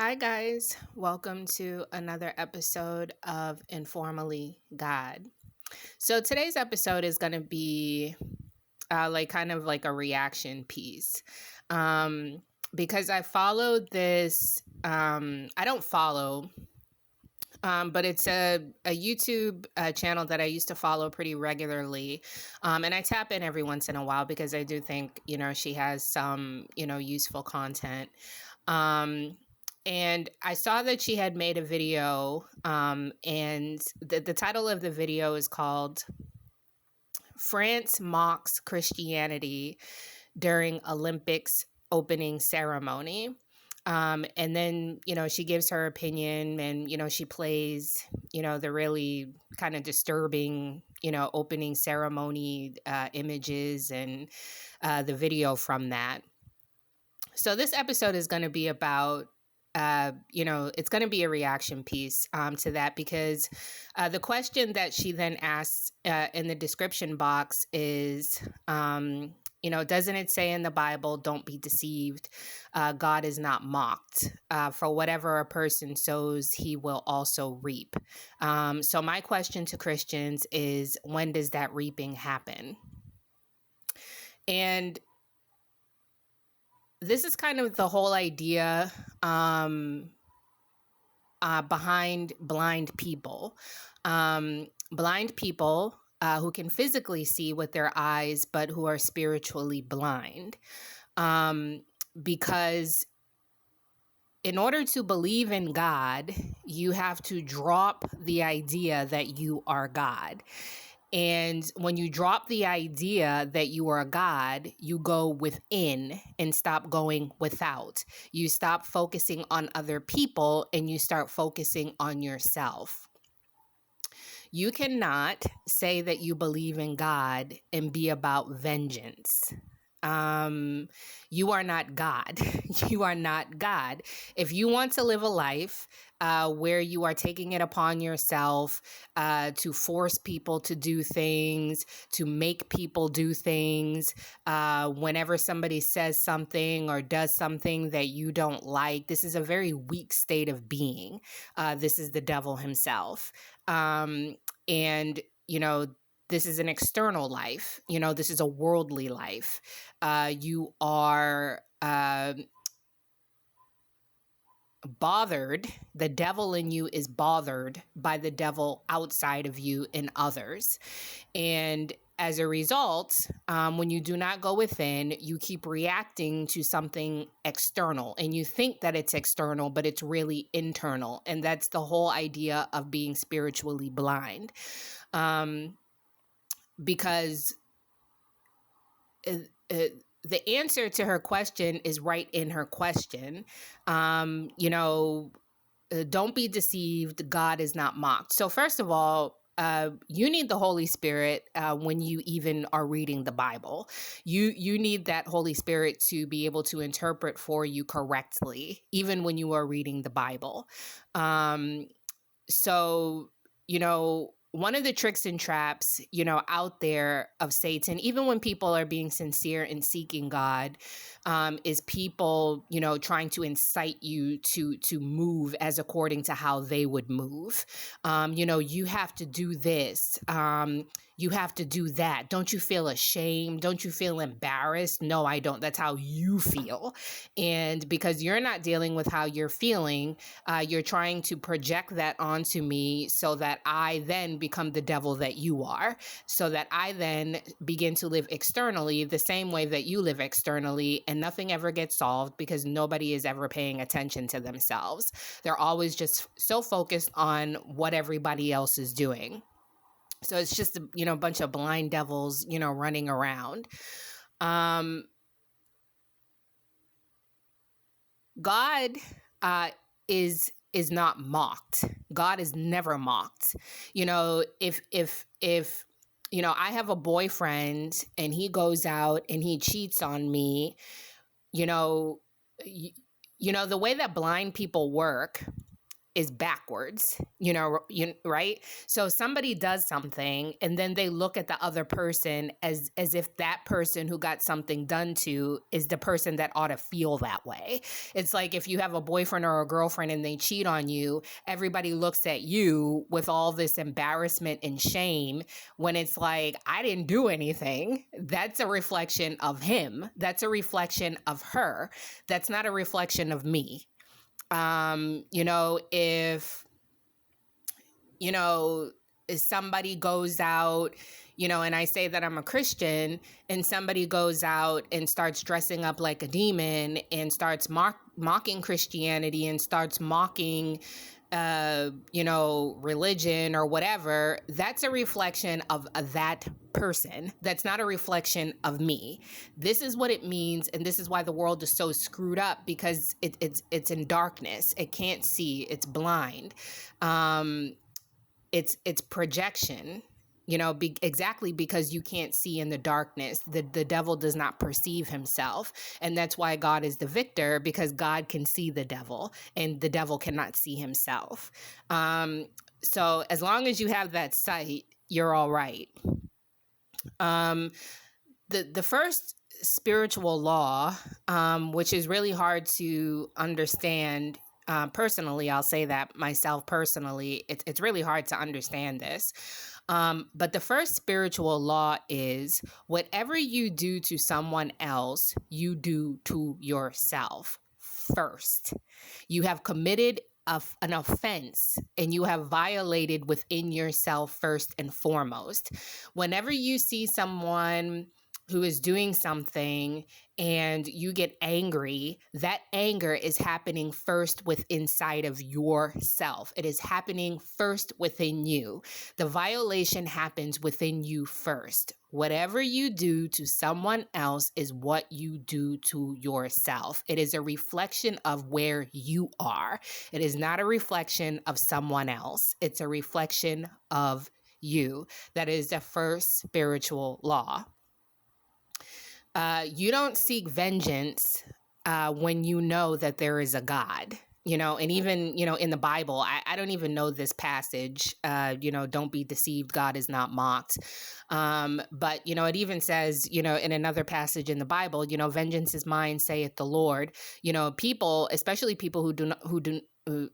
Hi, guys. Welcome to another episode of Informally God. So, today's episode is going to be kind of like a reaction piece. Because I followed this, I don't follow, but it's a YouTube channel that I used to follow pretty regularly. And I tap in every once in a while because I do think, she has some, useful content. Um, and I saw that she had made a video, and the title of the video is called France Mocks Christianity During Olympics Opening Ceremony. And then, she gives her opinion and, she plays, the really kind of disturbing, opening ceremony images and the video from that. So this episode is going to be about, it's going to be a reaction piece to that because the question that she then asks in the description box is, doesn't it say in the Bible, don't be deceived? God is not mocked. For whatever a person sows, he will also reap. So my question to Christians is, when does that reaping happen? And this is kind of the whole idea behind blind people. Blind people who can physically see with their eyes, but who are spiritually blind. Because in order to believe in God, you have to drop the idea that you are God. And when you drop the idea that you are God, you go within and stop going without. You stop focusing on other people and you start focusing on yourself. You cannot say that you believe in God and be about vengeance. You are not God. You are not God. If you want to live a life where you are taking it upon yourself to force people to do things, to make people do things, whenever somebody says something or does something that you don't like, this is a very weak state of being. This is the devil himself. And, this is an external life. This is a worldly life. You are bothered. The devil in you is bothered by the devil outside of you and others. And as a result, when you do not go within, you keep reacting to something external and you think that it's external, but it's really internal. And that's the whole idea of being spiritually blind. Because the answer to her question is right in her question. Don't be deceived. God is not mocked. So first of all, you need the Holy Spirit when you even are reading the Bible. You need that Holy Spirit to be able to interpret for you correctly, even when you are reading the Bible. So, one of the tricks and traps, out there of Satan, even when people are being sincere in seeking God, is people, trying to incite you to move as according to how they would move. You have to do this. You have to do that. Don't you feel ashamed? Don't you feel embarrassed? No, I don't. That's how you feel. And because you're not dealing with how you're feeling, you're trying to project that onto me so that I then become the devil that you are, so that I then begin to live externally the same way that you live externally, and nothing ever gets solved because nobody is ever paying attention to themselves. They're always just so focused on what everybody else is doing. So it's just a bunch of blind devils, running around. God is not mocked. God is never mocked. If I have a boyfriend and he goes out and he cheats on me, the way that blind people work is backwards, right? So somebody does something and then they look at the other person as if that person who got something done to is the person that ought to feel that way. It's like if you have a boyfriend or a girlfriend and they cheat on you, everybody looks at you with all this embarrassment and shame when it's like, I didn't do anything. That's a reflection of him. That's a reflection of her. That's not a reflection of me. If somebody goes out, and I say that I'm a Christian, and somebody goes out and starts dressing up like a demon and starts mocking Christianity and starts mocking religion or whatever, that's a reflection of that person. That's not a reflection of me. This is what it means, and this is why the world is so screwed up, because it's in darkness. It can't see. It's blind. It's projection. Exactly because you can't see in the darkness. The devil does not perceive himself. And that's why God is the victor, because God can see the devil and the devil cannot see himself. So as long as you have that sight, you're all right. The first spiritual law, which is really hard to understand, personally, I'll say that myself personally, it's really hard to understand this. But the first spiritual law is whatever you do to someone else, you do to yourself first. You have committed an offense and you have violated within yourself first and foremost. Whenever you see someone who is doing something and you get angry, that anger is happening first inside of yourself. It is happening first within you. The violation happens within you first. Whatever you do to someone else is what you do to yourself. It is a reflection of where you are. It is not a reflection of someone else. It's a reflection of you. That is the first spiritual law. You don't seek vengeance when you know that there is a God, and even, in the Bible, I don't even know this passage, don't be deceived, God is not mocked. But, it even says, in another passage in the Bible, vengeance is mine, saith the Lord. People, especially people who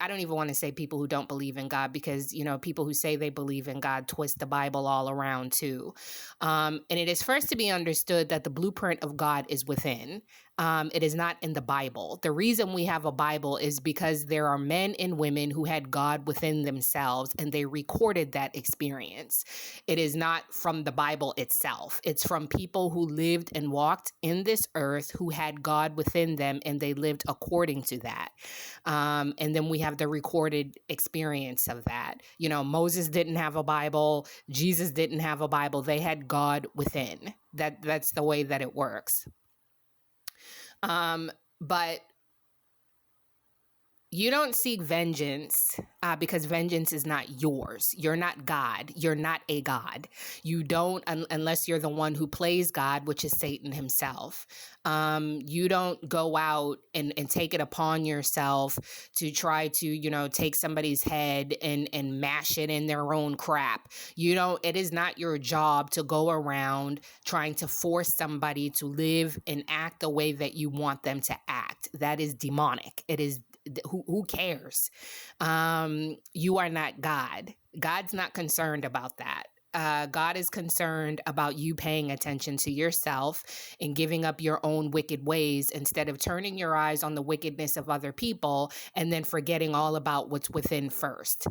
I don't even want to say people who don't believe in God, because, people who say they believe in God twist the Bible all around too. And it is first to be understood that the blueprint of God is within. It is not in the Bible. The reason we have a Bible is because there are men and women who had God within themselves and they recorded that experience. It is not from the Bible itself. It's from people who lived and walked in this earth who had God within them and they lived according to that. And then we have the recorded experience of that. Moses didn't have a Bible. Jesus didn't have a Bible. They had God within. That's the way that it works. But you don't seek vengeance because vengeance is not yours. You're not God. You're not a God. You don't, unless you're the one who plays God, which is Satan himself. You don't go out and take it upon yourself to try to, take somebody's head and mash it in their own crap. It is not your job to go around trying to force somebody to live and act the way that you want them to act. That is demonic. It is. Who cares? You are not God. God's not concerned about that. God is concerned about you paying attention to yourself and giving up your own wicked ways instead of turning your eyes on the wickedness of other people and then forgetting all about what's within first.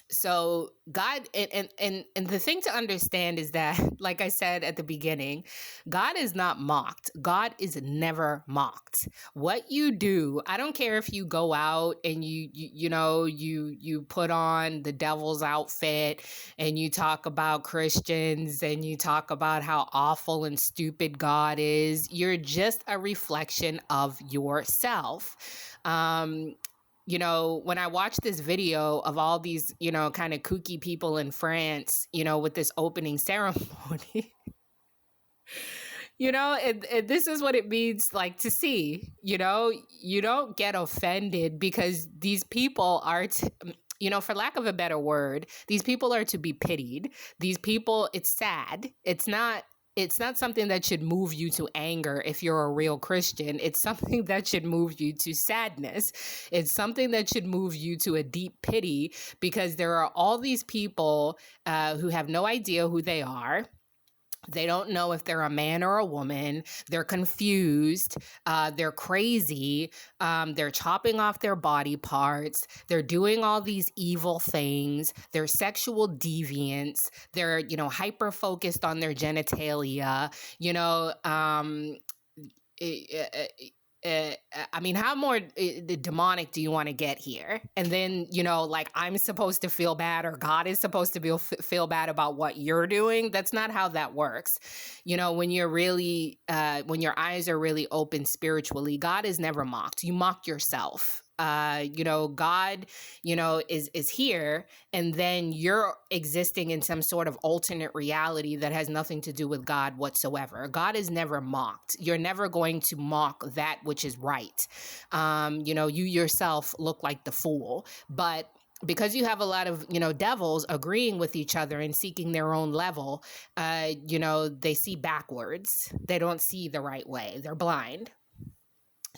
So God, and the thing to understand is that, like I said at the beginning, God is not mocked. God is never mocked. What you do, I don't care if you go out and you put on the devil's outfit and you talk about Christians and you talk about how awful and stupid God is. You're just a reflection of yourself. When I watched this video of all these, kind of kooky people in France, with this opening ceremony, This is what it means, like, to see. You don't get offended because these people are for lack of a better word, these people are to be pitied. These people, it's sad. It's not something that should move you to anger if you're a real Christian. It's something that should move you to sadness. It's something that should move you to a deep pity, because there are all these people who have no idea who they are. They don't know if they're a man or a woman. They're confused. They're crazy. They're chopping off their body parts. They're doing all these evil things. They're sexual deviants. They're, hyper focused on their genitalia. How more demonic do you want to get here? And then, like, I'm supposed to feel bad, or God is supposed to feel bad about what you're doing. That's not how that works. When you're really, when your eyes are really open spiritually, God is never mocked. You mock yourself. God, is here, and then you're existing in some sort of alternate reality that has nothing to do with God whatsoever. God is never mocked. You're never going to mock that which is right. You yourself look like the fool, but because you have a lot of, devils agreeing with each other and seeking their own level, they see backwards. They don't see the right way. They're blind.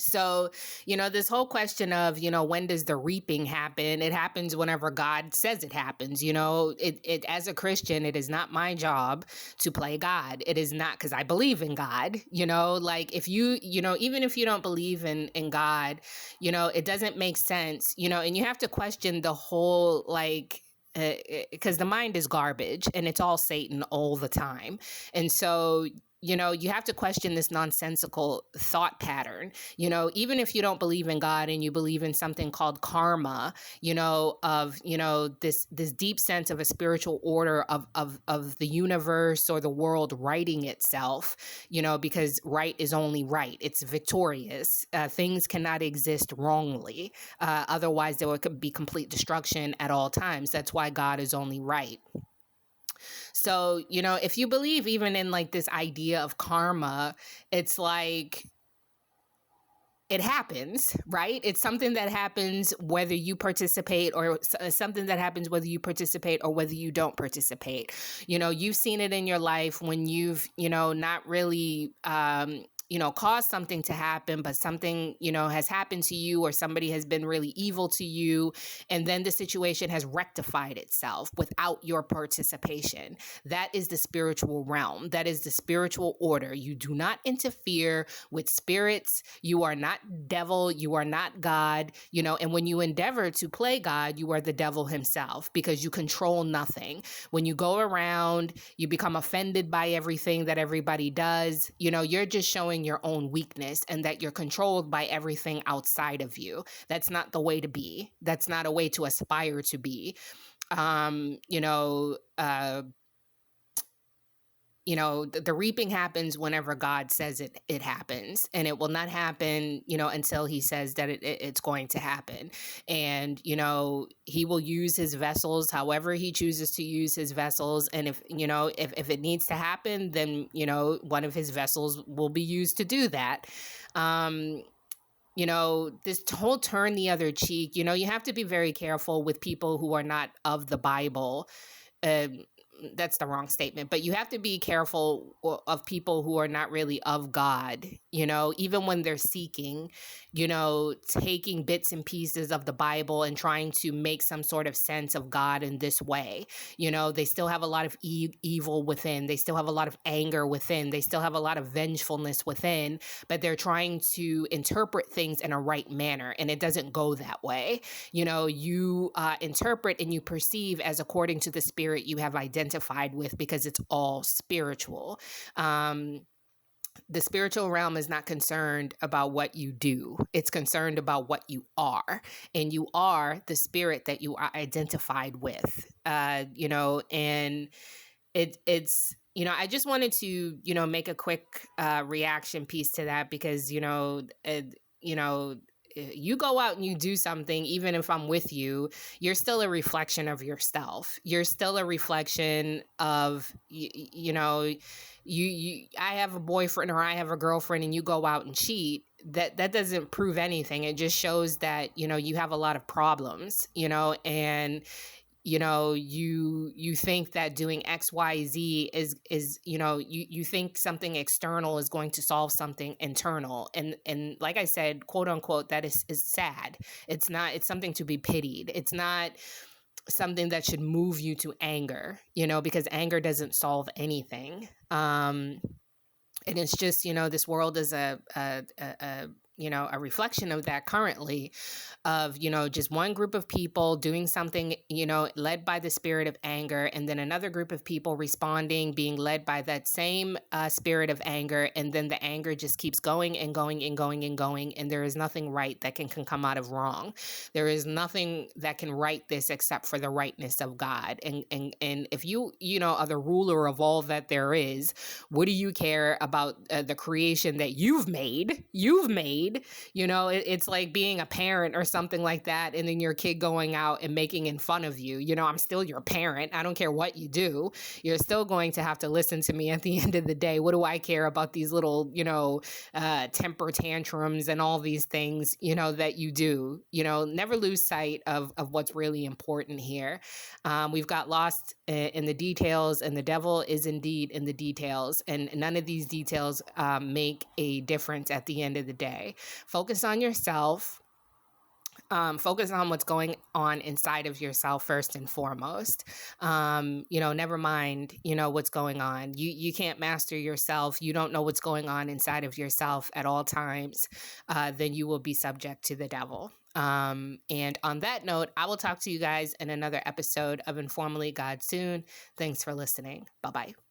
So, this whole question of, when does the reaping happen? It happens whenever God says it happens. As a Christian, it is not my job to play God. It is not, because I believe in God. Like, if even if you don't believe in God, it doesn't make sense, and you have to question the whole, like, because the mind is garbage and it's all Satan all the time. And so, you have to question this nonsensical thought pattern. Even if you don't believe in God and you believe in something called karma, of, this deep sense of a spiritual order of the universe or the world righting itself, because right is only right. It's victorious. Things cannot exist wrongly. Otherwise, there would be complete destruction at all times. That's why God is only right. So, if you believe even in, like, this idea of karma, it's like, it happens, right? It's something that happens whether you participate, or something that happens whether you participate or whether you don't participate. You've seen it in your life when you've, not really, caused something to happen, but something, has happened to you, or somebody has been really evil to you. And then the situation has rectified itself without your participation. That is the spiritual realm. That is the spiritual order. You do not interfere with spirits. You are not devil. You are not God, and when you endeavor to play God, you are the devil himself, because you control nothing. When you go around, you become offended by everything that everybody does. You're just showing your own weakness, and that you're controlled by everything outside of you. That's not the way to be. That's not a way to aspire to be. The reaping happens whenever God says it happens, and it will not happen, until he says that it's going to happen. And, he will use his vessels however he chooses to use his vessels. And if it needs to happen, then, one of his vessels will be used to do that. This whole turn the other cheek, you have to be very careful with people who are not of the Bible. That's the wrong statement, but you have to be careful of people who are not really of God, even when they're seeking, taking bits and pieces of the Bible and trying to make some sort of sense of God in this way. They still have a lot of evil within. They still have a lot of anger within. They still have a lot of vengefulness within, but they're trying to interpret things in a right manner. And it doesn't go that way. You interpret and you perceive as according to the spirit you have identified with, because it's all spiritual. The spiritual realm is not concerned about what you do. It's concerned about what you are. And you are the spirit that you are identified with, and it's, I just wanted to, make a quick reaction piece to that, because, you go out and you do something, even if I'm with you, you're still a reflection of yourself. You're still a reflection of, I have a boyfriend or I have a girlfriend and you go out and cheat. That doesn't prove anything. It just shows that, you have a lot of problems, and you think that doing XYZ is you think something external is going to solve something internal, and like I said, quote unquote, that is sad. It's not. It's something to be pitied. It's not something that should move you to anger, because anger doesn't solve anything. And it's just, this world is a reflection of that currently, of, just one group of people doing something, led by the spirit of anger, and then another group of people responding, being led by that same spirit of anger. And then the anger just keeps going and going and going and going. And there is nothing right that can come out of wrong. There is nothing that can right this except for the rightness of God. And if you are the ruler of all that there is, what do you care about the creation that you've made? It's like being a parent or something like that, and then your kid going out and making in fun of you. I'm still your parent. I don't care what you do. You're still going to have to listen to me at the end of the day. What do I care about these little, temper tantrums and all these things, that you do? Never lose sight of what's really important here. We've got lost in the details, and the devil is indeed in the details, and none of these details make a difference at the end of the day. Focus on yourself. Focus on what's going on inside of yourself first and foremost. Never mind, what's going on. You can't master yourself. You don't know what's going on inside of yourself at all times. Then you will be subject to the devil. And on that note, I will talk to you guys in another episode of Informally God soon. Thanks for listening. Bye-bye.